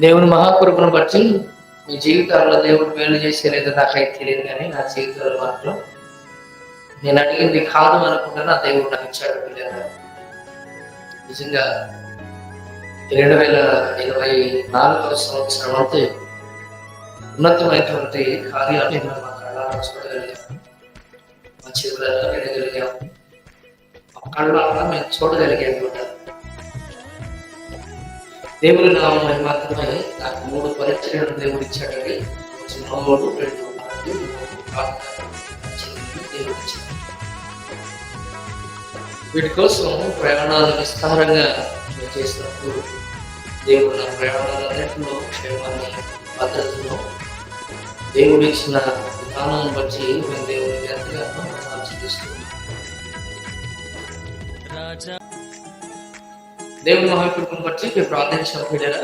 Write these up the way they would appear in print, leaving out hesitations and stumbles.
దేవుని మహాకృపను బట్టి మీ జీవితాల్లో దేవుడు మేలు చేసేలేదో నాకైతే తెలియదు, కానీ నా జీవితంలో మాత్రం నేను అడిగింది కాదు అనుకుంటే నా దేవుడు నాకు ఇచ్చాడు పిల్లలు. నిజంగా 2024 సంవత్సరం అయితే ఉన్నతమైనటువంటి కార్యాలు నేను మా కళ్ళారా చూడగలిగాం, మా చేతులలో వినగలిగాం, మా కళ్ళారా మేము చూడగలిగాం కూడా. దేవుని నామం మాత్రమే నాకు 3 పరిచయాలు దేవుడు ఇచ్చాడని చిన్నోడు 2 దేవుడు ఇచ్చాడు. వీటి కోసం ప్రయాణాలు విస్తారంగా చేసినప్పుడు దేవుడు నా ప్రయాణాలన్నింటిలో క్షేమాన్ని, భద్రతను దేవుడు ఇచ్చిన విధానం బట్టి మేము దేవుడికి ఎంతగానో ఆశిస్తున్నాం. దేవుని మహాకృపను బట్టి మేము ప్రార్థించిన బిడ్డలా,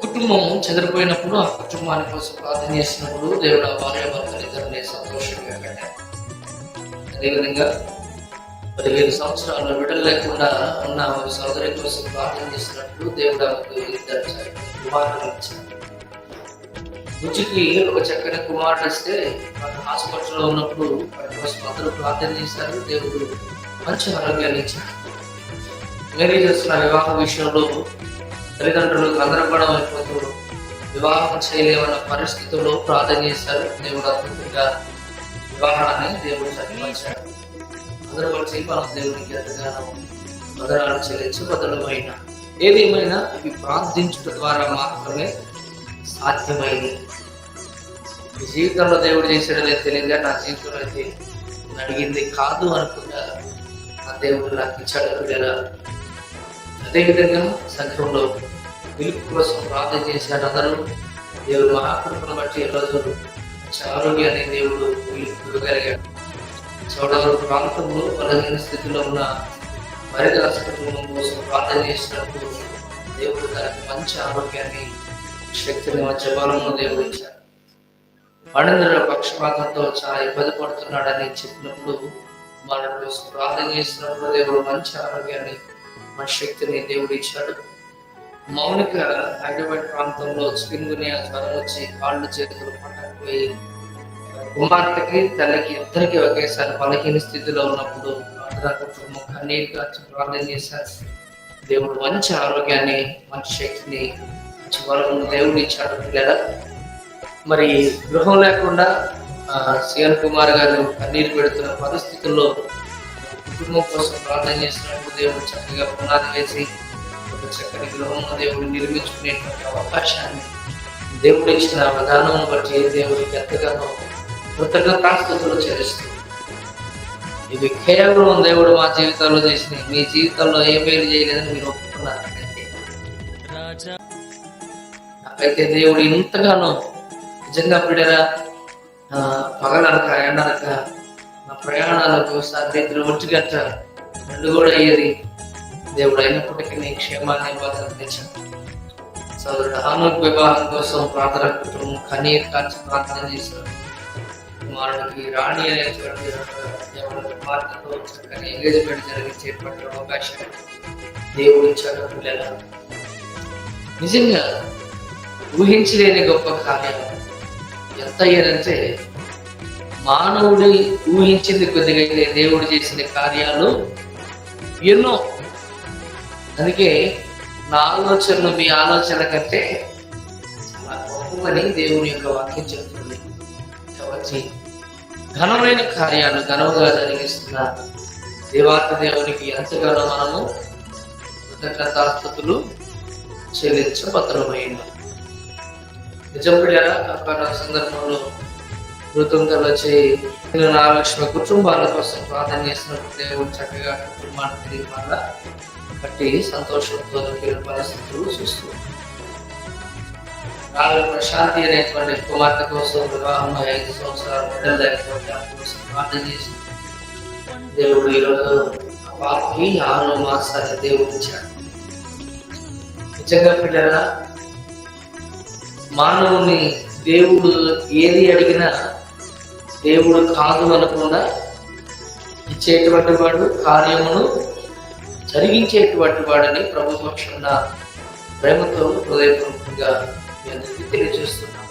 కుటుంబం చెదిరిపోయినప్పుడు ఆ కుటుంబాని కోసం ప్రార్థన చేసినప్పుడు దేవుడు ఆ భార్య భర్తలు ఇద్దరిని సంతోషంగా పెట్టారు. అదేవిధంగా 15 సంవత్సరాలు విడుదల లేకుండా ఉన్న ఒక సోదరి కోసం ప్రార్థన చేసినప్పుడు దేవుడు ఆమెకు 2 కుమారులు ఇచ్చారు. రుచికి ఒక చక్కని కుమారుడు వస్తే వాళ్ళు హాస్పిటల్లో ఉన్నప్పుడు వాటి కోసం అందరూ ప్రార్థన చేశారు. దేవుడు మంచి ఆరోగ్యాన్ని ఇచ్చారు. మేరీ చేస్తున్న వివాహ విషయంలో తల్లిదండ్రులు గందరగోళం అయిపోతూ వివాహం చేయలేమన్న పరిస్థితుల్లో ప్రార్థన చేశారు. దేవుడు అద్భుతంగా వివాహాన్ని దేవుడు చదివించాడు. అందరూ కలిసి మనం దేవునికి ఎంతగానో బదనాలు చెల్లించి బదులమైన ఏదేమైనా ఇవి ప్రార్థించడం ద్వారా మాత్రమే సాధ్యమైంది. మీ జీవితంలో దేవుడు చేసేయడం తెలియదుగా, నా జీవితంలో అయితే నేను అడిగింది కాదు అనుకుంటా నా దేవుడు నాకు ఇచ్చాడు కదా. అదేవిధంగా సంఘంలో పిలుపు కోసం ప్రార్థన చేశాడు అందరూ. దేవుడు మహాకృపను బట్టి ఈరోజు ఆరోగ్యాన్ని దేవుడు ఇవ్వగలిగాడు. చౌడవరం ప్రాంతంలో బలహీన స్థితిలో ఉన్న మరిదాస కుటుంబం కోసం ప్రార్థన చేసినప్పుడు దేవుడు దానికి మంచి ఆరోగ్యాన్ని, శక్తిని, మంచి బలము దేవుడు ఇచ్చాడు. మనందరూ పక్షపాతంతో చాలా ఇబ్బంది పడుతున్నాడని చెప్పినప్పుడు మన కోసం ప్రార్థన చేసినప్పుడు దేవుడు మంచి ఆరోగ్యాన్ని, మంచి శక్తిని దేవుడు ఇచ్చాడు. మౌనిక హైదరాబాద్ ప్రాంతంలో స్కిన్గునియా జ్వరం వచ్చి కాళ్ళు చేతులు పట్టకపోయి కుమార్తెకి తల్లికి ఇద్దరికి ఒకేసారి బలహీన స్థితిలో ఉన్నప్పుడు అందరూ కుటుంబం కన్నీరు కాచి ప్రార్థన చేశారు. దేవుడు మంచి ఆరోగ్యాన్ని, మంచి శక్తిని, మంచి బలము దేవుడు ఇచ్చాడు పిల్లల. మరి గృహం లేకుండా సిఎన్ కుమార్ గారు కన్నీరు పెడుతున్న పరిస్థితుల్లో కుటుంబం కోసం ప్రార్థన చేసినప్పుడు దేవుడు చక్కగా పునాది వేసి ఒక చక్కని గృహం దేవుడు నిర్మించుకునేటువంటి అవకాశాన్ని దేవుడు ఇచ్చిన విధానం బట్టి దేవుడికి ఎంతగానో కృతజ్ఞతాస్తుతులు చెల్లిస్తుంది. ఇది కేవలం దేవుడు మా జీవితంలో చేసిన, మీ జీవితంలో ఏ మేలు చేయలేదని మీరు ఒప్పుకున్నారు. నాకైతే దేవుడు ఇంతగానో నిజంగా బిడ్డరా పగలనక ఎండనక నా ప్రయాణాలకు సాధ్యతలు 1 గంట 2 కూడా అయ్యేది. దేవుడు అయినప్పటికీ నీ క్షేమాన్ని భద్రతించాడు. సోదరుడు హానోకు వివాహం కోసం ప్రార్థన కుటుంబం కన్నీరు కాచి ప్రార్థన చేశారు. కుమారుడికి రాణి అనేటువంటి కుమార్తెతో చక్కని ఎంగేజ్మెంట్ జరిగించేటువంటి అవకాశం దేవుడు ఇచ్చాడు పిల్లల. నిజంగా ఊహించలేని గొప్ప కార్యం ఎంత అయ్యారంటే, మానవుడి ఊహించింది కొద్దిగా అయితే దేవుడు చేసిన కార్యాలు ఎన్నో. అందుకే నా ఆలోచనలు మీ ఆలోచన కంటే చాలా గొప్పని దేవుని యొక్క వాక్యం చెప్తుంది. కాబట్టి ఘనమైన కార్యాలు ఘనముగా జరిగిస్తున్న దేవాతి దేవునికి ఎంతగానో మనము కృతజ్ఞతాస్తుతులు చెల్లించబద్రమైన నిజం బిడ్డరా. అక్కడ సందర్భంలో మృతంగా వచ్చి నాగలక్ష్మి కుటుంబాల కోసం ప్రార్థన చేసినప్పుడు దేవుడు చక్కగా కుటుంబాన్ని తిరిగి మళ్ళా బట్టి సంతోషంతో పరిస్థితులు చూస్తూ ప్రశాంతి అనేటువంటి కుమార్తె కోసం వివాహం 5 సంవత్సరాలు కోసం ప్రార్థన చేసి దేవుడు ఈరోజు పాపకి 6 మాసాలు దేవుడు ఇచ్చాడు. నిజంగా పిల్లరా, మానవుని దేవుడు ఏది అడిగినా దేవుడు కాదు అనకుండా ఇచ్చేటువంటి వాడు, కార్యమును జరిగించేటువంటి వాడిని ప్రభు పక్షాన ప్రేమతో హృదయపూర్వకంగా మీ అందరికీ తెలియజేస్తున్నాము.